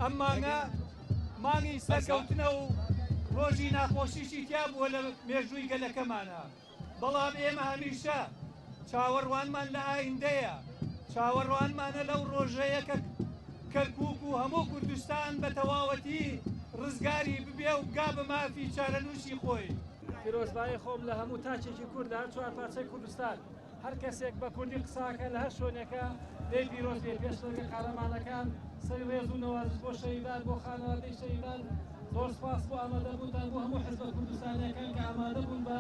ئەم مانگی سەرکەوتنە و ڕۆژی ناخۆشیشی تیا بووە لە مێژووی گەلەکەمانە، بەڵام ئێمە هەمیشە چاوەڕوانمان لە ئایندەیە، چاوەڕوانمانە لەو ڕۆژەیە کە کەرکووک و هەموو کوردستان بە تەواوەتی ڕزگاری ببێ و بگا بە مافی چارەنووسی خۆی. پیرۆزبایی خۆم لە هەموو تاچێکی کوردە هەر چوار پارچەی کوردستان هەر کەسێک بە کوردی قساکە لە هەر شوێنێکە دەی پیرۆز بێ پێشتەکە قارەمانەکان سەری ڕێز و نەوازش بۆ شەهیدان بۆ خانەوادەی شەهیدان زۆر سپاس بۆ ئامادەبوونتان بۆ هەموو حزبە کوردستانیەکان کە ئامادە بوون بە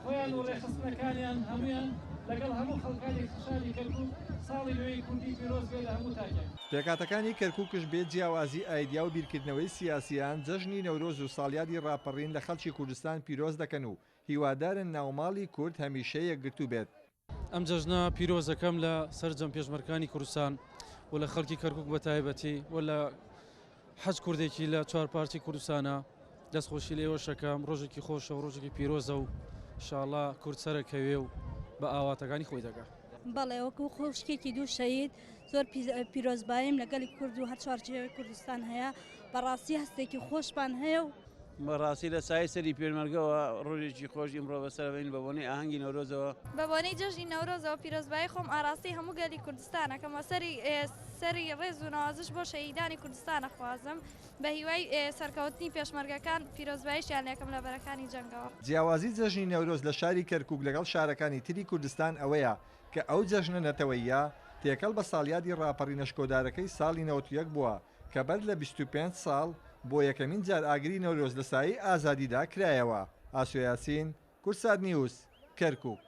خۆیان و ڕێخستنەکانیان هەمویان لەگەڵ هەموو خەڵکانی خشاری کەرکووک ساڵی نوێی کوردی پیرۆز بێ لە هەموو تاکێک. پێکاتەکانی کەرکووکش بێت جیاوازی ئایدیا و بیرکردنەوەی سیاسیان جەژنی نەورۆز و ساڵیادی ڕاپەڕین لە خەڵکی کوردستان پیرۆز دەکەن و هیوادارن ناوماڵی کورد هەمیشە یەکگرتوو بێت. ئەم جەژنە پیرۆزەکەم لە سەرجەم پێشمەرکانی کوردستان و لە خەڵکی کەرکووک بە تایبەتی و لە حەج کوردێکی لە چوار پارتی کوردستانە دەستخۆشی لێوە شەکەم ڕۆژێکی خۆشە و ڕۆژێکی پیرۆزە و ئینشاءڵڵا کورد سەرەکەوێ و بە ئاواتەکانی خۆی دەکات. بەڵێ وەکو خوشکێکی دوو شەید زۆر پیرۆزباییم لەگەلی کورد و هەر چوارچێوەی کوردستان هەیە، بەڕاستی هەستێکی خۆشمان هەیە و بەڕاستی لە سای سەری پێشمەرگەوە ڕۆژێکی خۆش ئیمڕۆ بەسەربین بە بۆنەی ئاهەنگی نەورۆزەوە بە بۆنەی جەژنی نەورۆزەوە پیرۆزبایی خۆم ئاراستی هەموو گەلی کوردستانە کەمە سەری ڕێز و نەوازش بۆ شەهیدانی کوردستانە خوازم بە هیوای سەرکەوتنی پێشمەرگەکان پیرۆزباییشیان لێکم لە بەرەکانی جەنگەوە. جیاوازی جەژنی نەورۆز لە شاری کەرکووک لەگەڵ شارەکانی تری کوردستان ئەوەیە کە ئەو جەژنە نەتەوەییە تێکەڵ بە ساڵیادی ڕاپەڕینە شکۆدارەکەی ساڵی 91 بووە کە بەر لە 25 ساڵ بۆ یەکەمین جار ئاگری نەورۆز لە سایی ئازادیدا کرایەوە. ئاسۆ یاسین، کورسات نیوز، کەرکووک.